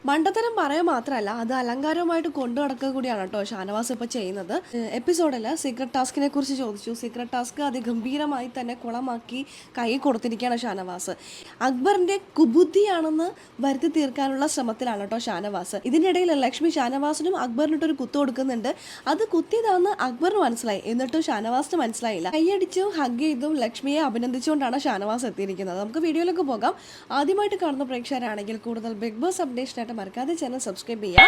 മണ്ടത്തരം പറയാൻ മാത്രമല്ല അത് അലങ്കാരമായിട്ട് കൊണ്ടു നടക്കുക കൂടിയാണ് കേട്ടോ ഷാനവാസ് ഇപ്പോൾ ചെയ്യുന്നത്. എപ്പിസോഡിൽ സീക്രട്ട് ടാസ്കിനെ കുറിച്ച് ചോദിച്ചു. സീക്രട്ട് ടാസ്ക് അതിഗംഭീരമായി തന്നെ കുളമാക്കി കൈ കൊടുത്തിരിക്കുകയാണ് ഷാനവാസ്. അക്ബറിന്റെ കുബുദ്ധിയാണെന്ന് വരുത്തി തീർക്കാനുള്ള ശ്രമത്തിലാണ് കേട്ടോ ഷാനവാസ്. ഇതിനിടയിൽ ലക്ഷ്മി ഷാനവാസിനും അക്ബറിനിട്ടൊരു കുത്തു കൊടുക്കുന്നുണ്ട്. അത് കുത്തിയതാണെന്ന് അക്ബറിന് മനസ്സിലായി, എന്നിട്ടും ഷാനവാസിന് മനസ്സിലായില്ല. കൈയടിച്ചും ഹഗ് ചെയ്തും ലക്ഷ്മിയെ അഭിനന്ദിച്ചുകൊണ്ടാണ് ഷാനവാസ് എത്തിയിരിക്കുന്നത്. നമുക്ക് വീഡിയോയിലേക്ക് പോകാം. ആദ്യമായിട്ട് കാണുന്ന പ്രേക്ഷകരാണെങ്കിൽ കൂടുതൽ ബിഗ് ബോസ് അപ്ഡേഷനായിട്ട് മറക്കാതെ ചാനൽ സബ്സ്ക്രൈബ് ചെയ്യുക.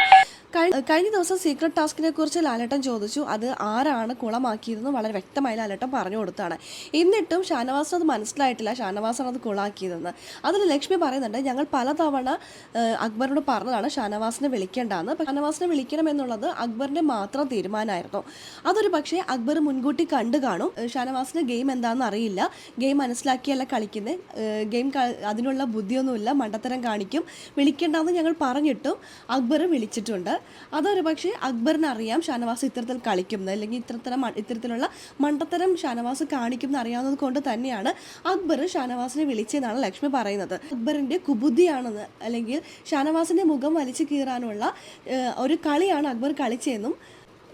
കഴിഞ്ഞ ദിവസം സീക്രട്ട് ടാസ്കിനെ കുറിച്ച് ലാലേട്ടൻ ചോദിച്ചു. അത് ആരാണ് കുളമാക്കിയതെന്ന് വളരെ വ്യക്തമായി ലാലേട്ടൻ പറഞ്ഞു കൊടുത്താണ്. എന്നിട്ടും ഷാനവാസിന് അത് മനസ്സിലായിട്ടില്ല, ഷാനവാസാണ് അത് കുളമാക്കിയതെന്ന്. അതിൽ ലക്ഷ്മി പറയുന്നുണ്ട്, ഞങ്ങൾ പലതവണ അക്ബറിനോട് പറഞ്ഞതാണ് ഷാനവാസിനെ വിളിക്കേണ്ടതെന്ന്. ഷാനവാസിനെ വിളിക്കണമെന്നുള്ളത് അക്ബറിൻ്റെ മാത്രം തീരുമാനമായിരുന്നു. അതൊരു പക്ഷേ അക്ബർ മുൻകൂട്ടി കണ്ടു കാണും. ഷാനവാസിന് ഗെയിം എന്താണെന്ന് അറിയില്ല, ഗെയിം മനസ്സിലാക്കിയല്ല കളിക്കുന്നത്, ഗെയിം അതിനുള്ള ബുദ്ധിയൊന്നുമില്ല, മണ്ടത്തരം കാണിക്കും, വിളിക്കേണ്ടെന്ന് ഞങ്ങൾ പറഞ്ഞിട്ടും അക്ബർ വിളിച്ചിട്ടുണ്ട്. അതൊരു പക്ഷേ അക്ബറിന് അറിയാം ഷാനവാസ് ഇത്തരത്തിൽ കളിക്കുന്നത്, അല്ലെങ്കിൽ ഇത്തരത്തിലുള്ള മണ്ടത്തരം ഷാനവാസ് കാണിക്കുമെന്ന് അറിയാവുന്നത് കൊണ്ട് തന്നെയാണ് അക്ബർ ഷാനവാസിനെ വിളിച്ചതെന്നാണ് ലക്ഷ്മി പറയുന്നത്. അക്ബറിൻ്റെ കുബുദ്ധിയാണെന്ന്, അല്ലെങ്കിൽ ഷാനവാസിൻ്റെ മുഖം വലിച്ചു കീറാനുള്ള ഒരു കളിയാണ് അക്ബർ കളിച്ചതെന്നും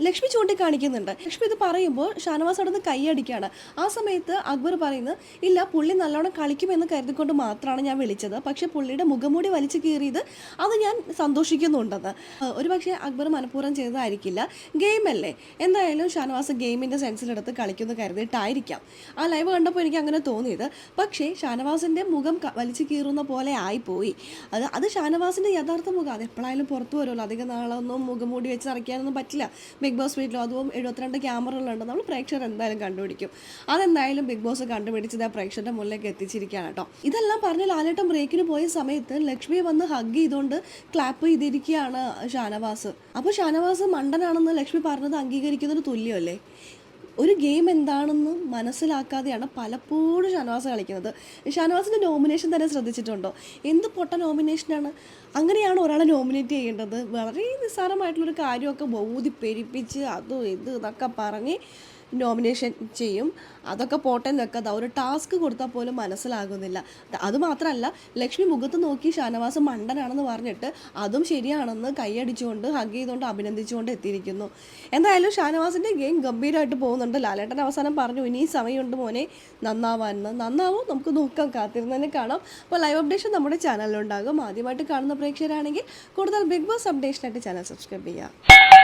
ലക്ഷ്മി ചൂണ്ടിക്കാണിക്കുന്നുണ്ട്. ലക്ഷ്മി ഇത് പറയുമ്പോൾ ഷാനവാസ് അവിടെ നിന്ന് കൈയടിക്കുകയാണ്. ആ സമയത്ത് അക്ബർ പറയുന്നത്, ഇല്ല, പുള്ളി നല്ലോണം കളിക്കുമെന്ന് കരുതിക്കൊണ്ട് മാത്രമാണ് ഞാൻ വിളിച്ചത്, പക്ഷേ പുള്ളിയുടെ മുഖംമൂടി വലിച്ചു കീറിയത് അത് ഞാൻ സന്തോഷിക്കുന്നുണ്ടെന്ന്. ഒരു പക്ഷേ അക്ബർ മനഃപൂർവ്വം ചെയ്തതായിരിക്കില്ല, ഗെയിമല്ലേ, എന്തായാലും ഷാനവാസ് ഗെയിമിൻ്റെ സെൻസിലെടുത്ത് കളിക്കുമെന്ന് കരുതിയിട്ടായിരിക്കാം ആ ലൈവ് കണ്ടപ്പോൾ എനിക്ക് അങ്ങനെ തോന്നിയത്. പക്ഷേ ഷാനവാസിൻ്റെ മുഖം വലിച്ചു കീറുന്ന പോലെ ആയിപ്പോയി. അത് ഷാനവാസിൻ്റെ യഥാർത്ഥ മുഖം, അത് എപ്പോഴായാലും പുറത്തു വരുമല്ലോ, അധികം നാളൊന്നും മുഖംമൂടി വെച്ച് നിറയ്ക്കാനൊന്നും പറ്റില്ല. ബിഗ് ബോസ് വീട്ടിലും അതും 72 ക്യാമറകളുണ്ട്, നമ്മൾ പ്രേക്ഷകർ എന്തായാലും കണ്ടുപിടിക്കും. അതെന്തായാലും ബിഗ് ബോസ് കണ്ടുപിടിച്ചത് ആ പ്രേക്ഷകരുടെ മുന്നിലേക്ക് എത്തിച്ചിരിക്കുകയാണ് കേട്ടോ. ഇതെല്ലാം പറഞ്ഞ് ലാലേട്ടൻ ബ്രേക്കിന് പോയ സമയത്ത് ലക്ഷ്മിയെ വന്ന് ഹഗ് ചെയ്തുകൊണ്ട് ക്ലാപ്പ് ചെയ്തിരിക്കുകയാണ് ഷാനവാസ്. അപ്പോൾ ഷാനവാസ് മണ്ടനാണെന്ന് ലക്ഷ്മി പറഞ്ഞത് അംഗീകരിക്കുന്നതിന് തുല്യമല്ലേ? ഒരു ഗെയിം എന്താണെന്ന് മനസ്സിലാക്കാതെയാണ് പലപ്പോഴും ഷാനവാസ് കളിക്കുന്നത്. ഷാനവാസിൻ്റെ നോമിനേഷൻ തന്നെ ശ്രദ്ധിച്ചിട്ടുണ്ടോ? എന്ത് പൊട്ട നോമിനേഷനാണ്! അങ്ങനെയാണ് ഒരാളെ നോമിനേറ്റ് ചെയ്യേണ്ടത്? വളരെ നിസ്സാരമായിട്ടുള്ളൊരു കാര്യമൊക്കെ ബോധി പെരിപ്പിച്ച് അതും ഇത് എന്നൊക്കെ പറഞ്ഞ് നോമിനേഷൻ ചെയ്യും. അതൊക്കെ പോട്ടെ നിൽക്കാതെ ഒരു ടാസ്ക് കൊടുത്താൽ പോലും മനസ്സിലാകുന്നില്ല. അതുമാത്രമല്ല, ലക്ഷ്മി മുഖത്ത് നോക്കി ഷാനവാസ് മണ്ടനാണെന്ന് പറഞ്ഞിട്ട് അതും ശരിയാണെന്ന് കൈയടിച്ചുകൊണ്ട് ഹഗ് ചെയ്തുകൊണ്ട് അഭിനന്ദിച്ചുകൊണ്ട് എത്തിയിരിക്കുന്നു. എന്തായാലും ഷാനവാസിൻ്റെ ഗെയിം ഗംഭീരമായിട്ട് പോകുന്നുണ്ട്. ലാലേട്ടൻ അവസാനം പറഞ്ഞു, ഇനി സമയമുണ്ട് മോനെ നന്നാവാനെന്ന്. നന്നാവും, നമുക്ക് നോക്കാം, കാത്തിരുന്നതിനെ കാണാം. അപ്പോൾ ലൈവ് അപ്ഡേഷൻ നമ്മുടെ ചാനലിലുണ്ടാകും. ആദ്യമായിട്ട് കാണുന്ന പ്രേക്ഷകരാണെങ്കിൽ കൂടുതൽ ബിഗ് ബോസ് അപ്ഡേഷനായിട്ട് ചാനൽ സബ്സ്ക്രൈബ് ചെയ്യുക.